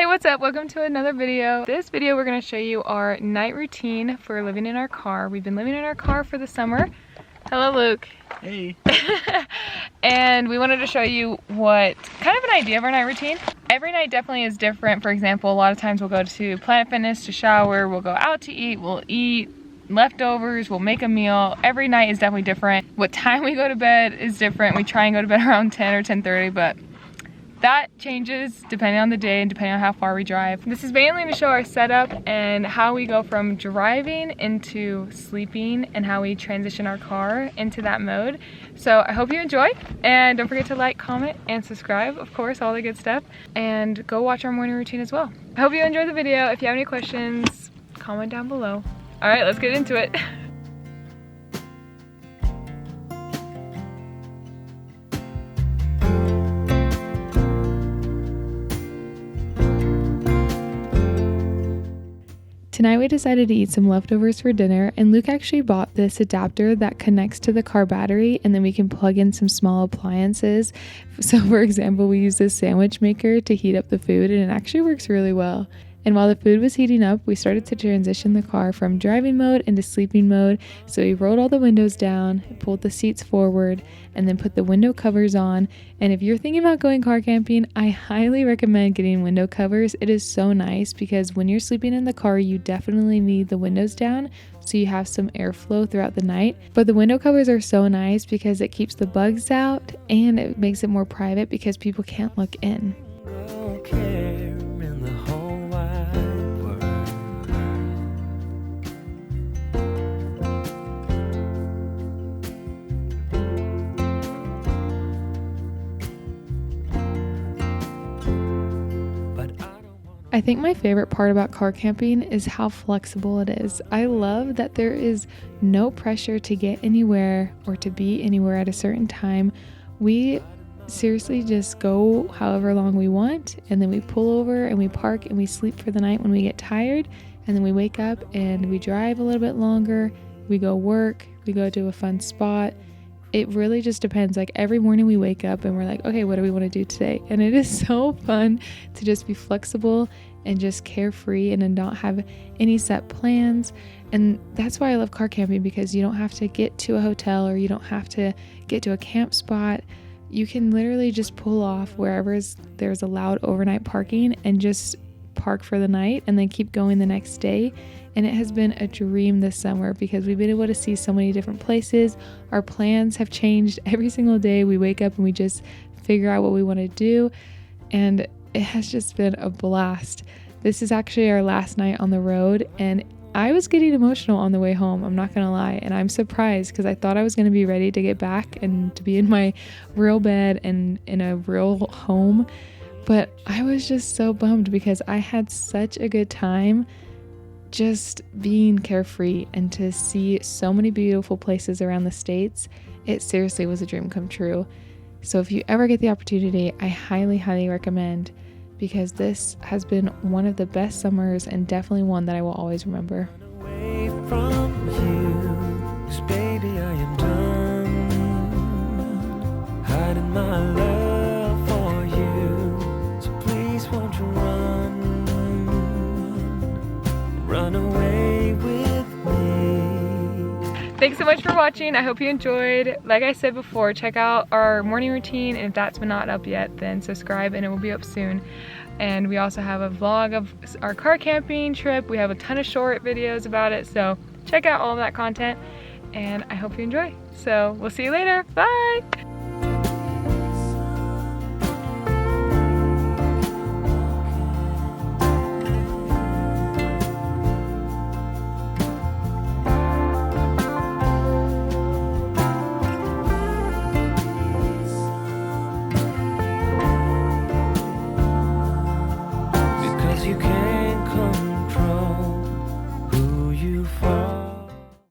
what's up? Welcome to another video. This video we're going to show you our night routine for living in our car. We've been living in our car for the summer. Hello, Luke. Hey. And we wanted to show you what kind of an idea of our night routine. Every night definitely is different. For example, a lot of times we'll go to Planet Fitness to shower, we'll go out to eat, we'll eat leftovers, we'll make a meal. Every night is definitely different. What time we go to bed is different. We try and go to bed around 10 or 10:30, but that changes depending on the day and depending on how far we drive. This is mainly to show our setup and how we go from driving into sleeping and how we transition our car into that mode. So I hope you enjoy, and don't forget to like, comment, and subscribe, of course, all the good stuff, and go watch our morning routine as well. I hope you enjoy the video. If you have any questions, comment down below. All right, let's get into it. Tonight we decided to eat some leftovers for dinner, and Luke actually bought this adapter that connects to the car battery, and then we can plug in some small appliances. So for example, we use this sandwich maker to heat up the food, and it actually works really well. And while the food was heating up, we started to transition the car from driving mode into sleeping mode. So we rolled all the windows down, pulled the seats forward, and then put the window covers on. And if you're thinking about going car camping, I highly recommend getting window covers. It is so nice because when you're sleeping in the car, you definitely need the windows down so you have some airflow throughout the night. But the window covers are so nice because it keeps the bugs out and it makes it more private because people can't look in. I think my favorite part about car camping is how flexible it is. I love that there is no pressure to get anywhere or to be anywhere at a certain time. We seriously just go however long we want, and then we pull over and we park and we sleep for the night when we get tired, and then we wake up and we drive a little bit longer, we go work, we go to a fun spot. It really just depends. Like every morning we wake up and we're like, okay, what do we want to do today? And it is so fun to just be flexible and just carefree and not have any set plans. And that's why I love car camping, because you don't have to get to a hotel or you don't have to get to a camp spot. You can literally just pull off wherever there's allowed overnight parking and just park for the night and then keep going the next day. And it has been a dream this summer because we've been able to see so many different places. Our plans have changed every single day. We wake up and we just figure out what we want to do, and it has just been a blast. This is actually our last night on the road, and I was getting emotional on the way home, I'm not gonna lie, and I'm surprised because I thought I was gonna be ready to get back and to be in my real bed and in a real home, but I was just so bummed because I had such a good time just being carefree and to see so many beautiful places around the States. It seriously was a dream come true. So if you ever get the opportunity, I highly recommend, because this has been one of the best summers and definitely one that I will always remember. Away from you, 'cause baby, I am done hiding my love for you. So please won't you run away with me. Thanks so much for watching. I hope you enjoyed. Like I said before, check out our morning routine, and if that's not up yet, then subscribe and it will be up soon. And we also have a vlog of our car camping trip. We have a ton of short videos about it, so check out all of that content, and I hope you enjoy. So we'll see you later. Bye.